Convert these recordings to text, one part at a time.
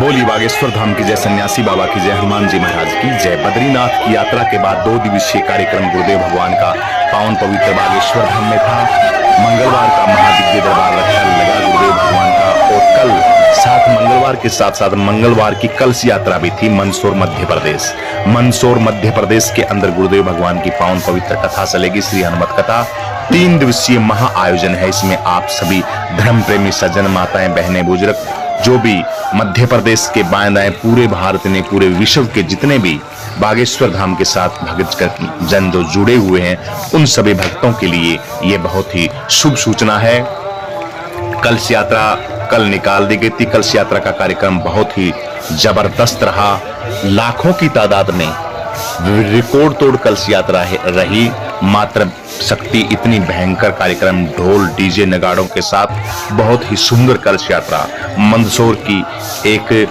बोली बागेश्वर धाम की जय, सन्यासी बाबा की जय, हनुमान जी महाराज की जय। बद्रीनाथ की यात्रा के बाद 2 दिवसीय कार्यक्रम गुरुदेव भगवान का पावन पवित्र बागेश्वर धाम में था। मंगलवार का महादिव्य दरबार रखा लगा गुरुदेव भगवान का, और कल साथ मंगलवार के साथ साथ मंगलवार की कलश यात्रा भी थी मंदसौर मध्य प्रदेश। मंदसौर मध्य प्रदेश के अंदर गुरुदेव भगवान की पावन पवित्र कथा चलेगी, श्री हनुमत कथा। 3 दिवसीय महा आयोजन है। इसमें आप सभी धर्म प्रेमी सज्जन, माताएं, बहनें, बुजुर्ग, जो भी मध्य प्रदेश के बाएं दाएं पूरे भारत में, पूरे विश्व के जितने भी बागेश्वर धाम के साथ भक्त जन जो जुड़े हुए हैं, उन सभी भक्तों के लिए ये बहुत ही शुभ सूचना है। कलश यात्रा कल निकाल दी गई थी। कलश यात्रा का कार्यक्रम बहुत ही जबरदस्त रहा। लाखों की तादाद में रिकॉर्ड तोड़ कलश यात्रा रही। मात्र शक्ति इतनी भयंकर कार्यक्रम, ढोल डीजे नगाड़ों के साथ बहुत ही सुंदर कलश यात्रा। मंदसौर की एक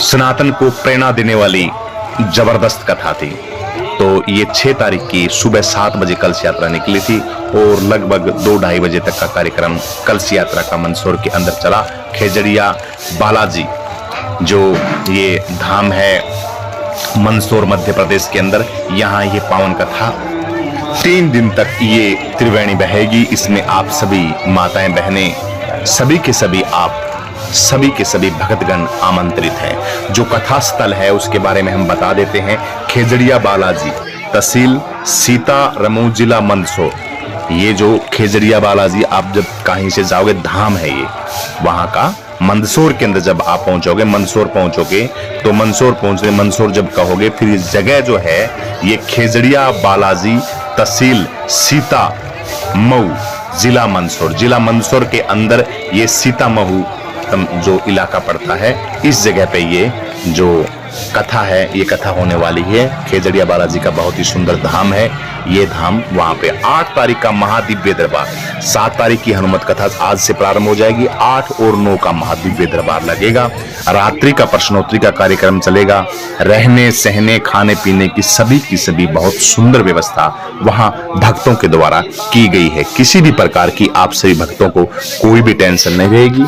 सनातन को प्रेरणा देने वाली जबरदस्त कथा थी। तो ये 6 तारीख की सुबह 7 बजे कलश यात्रा निकली थी और लगभग 2-2:30 बजे तक का कार्यक्रम कलश यात्रा का मंदसौर के अंदर चला। खेजड़िया बालाजी जो ये धाम है मंदसौर मध्य प्रदेश के अंदर, यहाँ ये पावन कथा 3 दिन तक ये त्रिवेणी बहेगी। इसमें आप सभी माताएं, बहनें, सभी के सभी भक्तगण आमंत्रित हैं। जो कथा स्थल है उसके बारे में हम बता देते हैं। खेजड़िया बालाजी, तहसील सीतारमऊ, जिला मंदसौर। ये जो खेजड़िया बालाजी, आप जब कहीं से जाओगे, धाम है ये वहां का। मंदसौर के अंदर जब आप पहुंचोगे, मंदसौर पहुंचोगे तो मंदसौर जब कहोगे, फिर इस जगह जो है ये खेजड़िया बालाजी, तहसील सीतामऊ, जिला मंदसौर के अंदर ये सीतामऊ जो इलाका पड़ता है, इस जगह पे ये जो कथा है, ये कथा होने वाली है। खेजड़िया बालाजी का बहुत ही सुंदर धाम है ये धाम। वहां पे 8 तारीख का महादिव्य दरबार, 7 तारीख की हनुमत कथा आज से प्रारंभ हो जाएगी, 8 और 9 का महादिव्य दरबार लगेगा। रात्रि का प्रश्नोत्तरी का कार्यक्रम चलेगा। रहने सहने खाने पीने की सभी बहुत सुंदर व्यवस्था वहां भक्तों के द्वारा की गई है। किसी भी प्रकार की आप सभी भक्तों को कोई भी टेंशन नहीं रहेगी।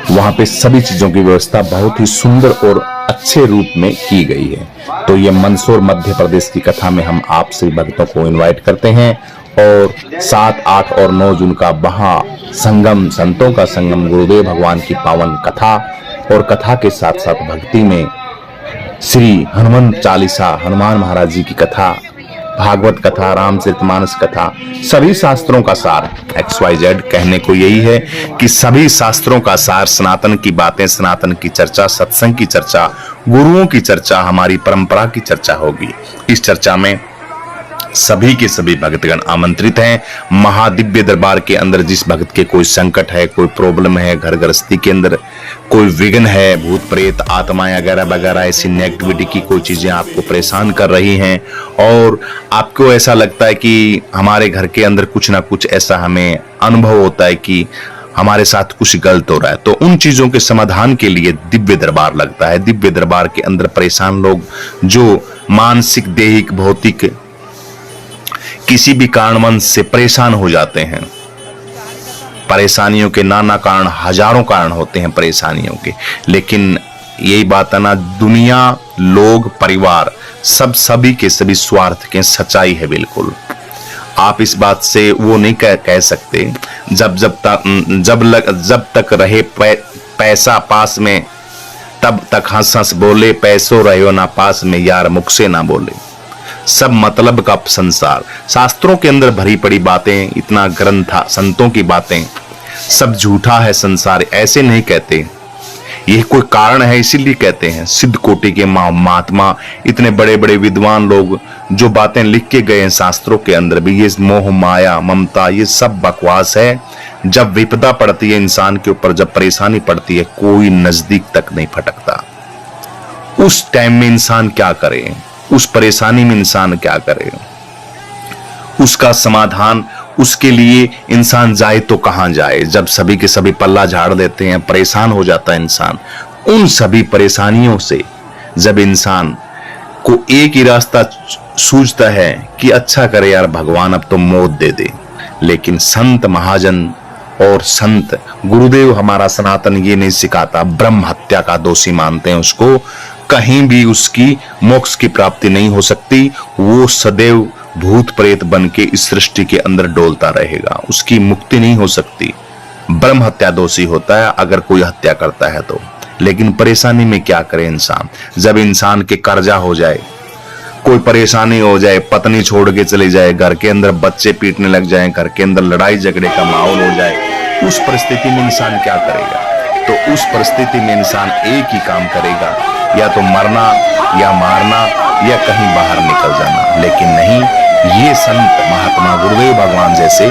वहां पे सभी चीजों की व्यवस्था बहुत ही सुंदर और अच्छे रूप में की गई है। तो ये मंदसौर मध्य प्रदेश की कथा में हम आप सभी भक्तों को इनवाइट करते हैं। और 7, 8 और 9 जून का महा संगम, संतों का संगम, गुरुदेव भगवान की पावन कथा, और कथा के साथ साथ भक्ति में श्री हनुमान चालीसा, हनुमान महाराज जी की कथा, भागवत कथा, रामचरितमानस कथा, सभी शास्त्रों का सार। XYZ कहने को यही है कि सभी शास्त्रों का सार, सनातन की बातें, सनातन की चर्चा, सत्संग की चर्चा, गुरुओं की चर्चा, हमारी परंपरा की चर्चा होगी। इस चर्चा में सभी के सभी भक्तगण आमंत्रित हैं। महादिव्य दरबार के अंदर जिस भक्त के कोई संकट है, कोई प्रॉब्लम है, घर गृहस्थी के अंदर कोई विघ्न है, भूत प्रेत आत्माएं वगैरह वगैरह ऐसी नेगेटिविटी की कोई चीजें आपको परेशान कर रही हैं, और आपको ऐसा लगता है कि हमारे घर के अंदर कुछ ना कुछ ऐसा हमें अनुभव होता है कि हमारे साथ कुछ गलत हो रहा है, तो उन चीजों के समाधान के लिए दिव्य दरबार लगता है। दिव्य दरबार के अंदर परेशान लोग जो मानसिक, दैहिक, भौतिक किसी भी कारणवश से परेशान हो जाते हैं, परेशानियों के नाना कारण, हजारों कारण होते हैं परेशानियों के, लेकिन यही बात है ना, दुनिया, लोग, परिवार, सभी के सभी स्वार्थ के, सच्चाई है बिल्कुल। आप इस बात से वो नहीं कह सकते जब तक रहे पैसा पास में, तब तक हंस हंस बोले, पैसों रहो ना पास में, यार मुख से ना बोले। सब मतलब का संसार, शास्त्रों के अंदर भरी पड़ी बातें, इतना ग्रंथ, संतों की बातें, सब झूठा है संसार, ऐसे नहीं कहते। यह कोई कारण है इसीलिए कहते हैं। सिद्ध कोटि के महात्मा, इतने बड़े बड़े विद्वान लोग जो बातें लिख के गए हैं शास्त्रों के अंदर भी, ये मोह माया ममता ये सब बकवास है। जब विपदा पड़ती है इंसान के ऊपर, जब परेशानी पड़ती है, कोई नजदीक तक नहीं फटकता। उस टाइम में इंसान क्या करे, उस परेशानी में इंसान क्या करे, उसका समाधान, उसके लिए इंसान जाए तो कहां जाए। जब सभी के सभी पल्ला झाड़ देते हैं, परेशान हो जाता है इंसान। उन सभी परेशानियों से जब इंसान को एक ही रास्ता सूझता है कि अच्छा करे यार भगवान अब तो मौत दे दे, लेकिन संत महाजन और संत गुरुदेव हमारा सनातन ये नहीं सिखाता, ब्रह्म हत्या का दोषी मानते हैं उसको, कहीं भी उसकी मोक्ष की प्राप्ति नहीं हो सकती। वो सदैव भूत प्रेत बन के इस सृष्टि के अंदर डोलता रहेगा, उसकी मुक्ति नहीं हो सकती। ब्रह्म हत्या दोषी होता है अगर कोई हत्या करता है तो। लेकिन परेशानी में क्या करे इंसान, जब इंसान के कर्जा हो जाए, कोई परेशानी हो जाए, पत्नी छोड़ के चली जाए, घर के अंदर बच्चे पीटने लग जाए, घर के अंदर लड़ाई झगड़े का माहौल हो जाए, उस परिस्थिति में इंसान क्या करेगा? तो उस परिस्थिति में इंसान एक ही काम करेगा, या तो मरना या मारना या कहीं बाहर निकल जाना। लेकिन नहीं, ये संत महात्मा गुरुदेव भगवान जैसे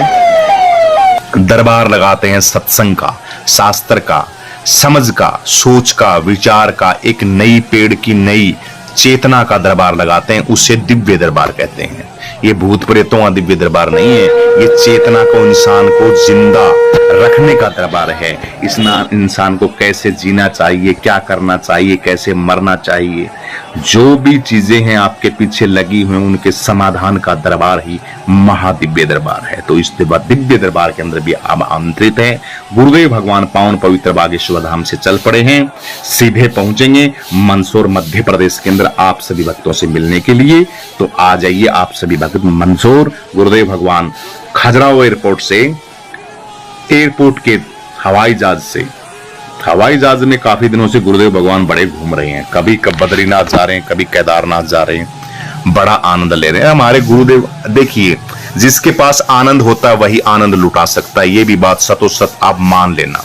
दरबार लगाते हैं सत्संग का, शास्त्र का, समझ का, सोच का, विचार का, एक नई पेड़ की नई चेतना का दरबार लगाते हैं, उसे दिव्य दरबार कहते हैं। ये भूत प्रेतों का दिव्य दरबार नहीं है, ये चेतना को, इंसान को जिंदा रखने का दरबार है। इस इंसान को कैसे जीना चाहिए, क्या करना चाहिए, कैसे मरना चाहिए, जो भी चीजें हैं आपके पीछे लगी हुई, उनके समाधान का दरबार ही महादिव्य दरबार है। तो इस दिव्य दरबार के अंदर भी आप आमंत्रित है। गुरुदेव भगवान पावन पवित्र बागेश्वर धाम से चल पड़े हैं, सीधे पहुंचेंगे मंदसौर मध्य प्रदेश के अंदर आप सभी भक्तों से मिलने के लिए। तो आ जाइए आप सभी भक्त मंदसौर। गुरुदेव भगवान खजुराहो एयरपोर्ट से, एयरपोर्ट के हवाई जहाज में काफी दिनों से गुरुदेव भगवान बड़े घूम रहे हैं, कभी बद्रीनाथ जा रहे हैं, कभी केदारनाथ जा रहे हैं, बड़ा आनंद ले रहे हैं हमारे गुरुदेव। देखिए, जिसके पास आनंद होता है वही आनंद लुटा सकता है, ये भी बात सतो सत आप मान लेना।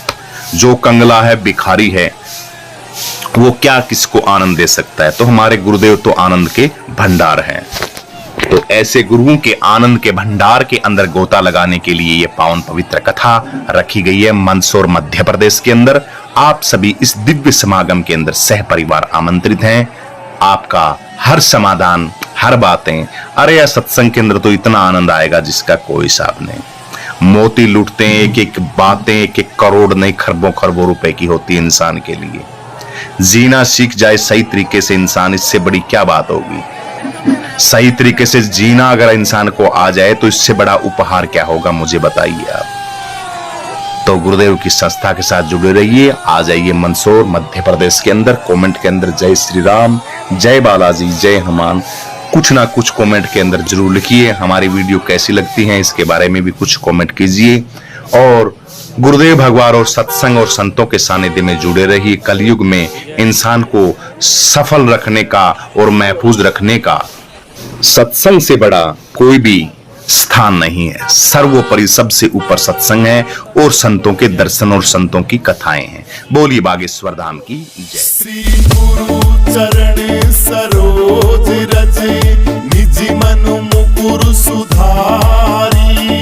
जो कंगला है, भिखारी है, वो क्या किसको आनंद दे सकता है? तो हमारे गुरुदेव तो आनंद के भंडार हैं। तो ऐसे गुरुओं के आनंद के भंडार के अंदर गोता लगाने के लिए ये पावन पवित्र कथा रखी गई है मंदसौर मध्य प्रदेश के अंदर। आप सभी इस दिव्य समागम के अंदर सह परिवार आमंत्रित हैं। आपका हर समाधान, हर बातें, अरे यार सत्संग के अंदर तो इतना आनंद आएगा जिसका कोई हिसाब नहीं। मोती लूटते हैं, एक एक बातें एक एक करोड़ नहीं खरबों खरबों रुपए की होती है इंसान के लिए। जीना सीख जाए सही तरीके से इंसान, इससे बड़ी क्या बात होगी। सही तरीके से जीना अगर इंसान को आ जाए तो इससे बड़ा उपहार क्या होगा, मुझे बताइए आप। तो गुरुदेव की संस्था के साथ जुड़े रहिए। आ जाइए मंदसौर मध्य प्रदेश के अंदर। कमेंट के अंदर जय श्री राम, जय बालाजी, जय हनुमान कुछ ना कुछ कमेंट के अंदर जरूर लिखिए। हमारी वीडियो कैसी लगती है इसके बारे में भी कुछ कमेंट कीजिए। और गुरुदेव भगवान और सत्संग और संतों के सानिध्य में जुड़े रहिए। कलयुग में इंसान को सफल रखने का और महफूज रखने का सत्संग से बड़ा कोई भी स्थान नहीं है। सर्वोपरि सबसे ऊपर सत्संग है और संतों के दर्शन और संतों की कथाएं हैं। बोलिए बागेश्वर धाम की जय। श्री गुरु चरण सरोज रजे, निज मनु मुकुर सुधारी,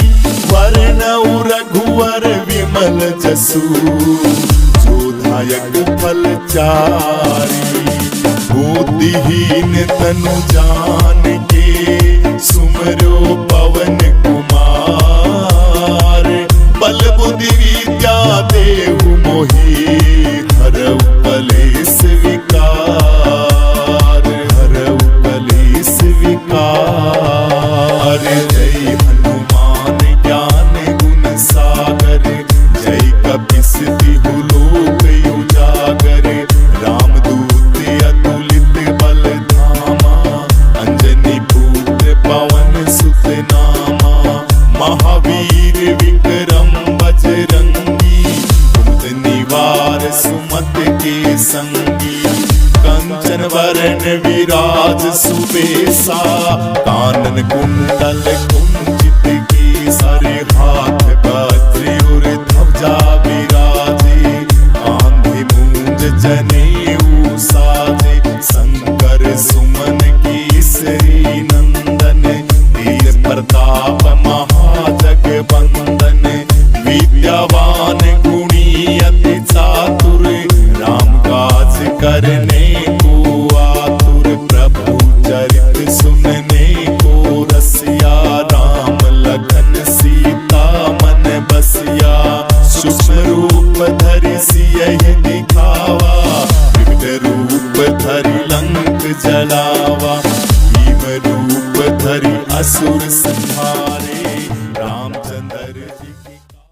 वरनउ रघुवर विमल जसु, जोधायक फल चारी। बुद्धिहीन तनु जान के, सुमरो पवन कुमार, बल बुद्धि विद्या देहु मोहि, हरउ कलेश विकार, हरउ कलेश विकार। जय हनुमान ज्ञान गुण सागर, जय कपीस तिहु लोक उजागर। रामदूत अतुलित बल धामा, अंजनी पुत्र पवन सुत नामा। महावीर विक्रम बजरंगी, कुमत निवार सुमत के संगी। कंचन वरण विराज सुबेसा, कानन कुंडल कुंचित केसरी। हाथ वज्र और ध्वजा विराजे, कांधे मूंज जनेऊ साजे। शंकर सुमन केसरी नंदन, तेज प्रताप महाजगवंदन। विद्यावान गुणी अति चातुर, राम काज करने को आतुर। प्रभु चरित सुनने को रसिया, राम लखन सीता मन बसिया। सूक्ष्म रूप धरि सियहि दिखावा, विकट रूप धरि लंक जलावा। भीम रूप धरि असुर संहारा।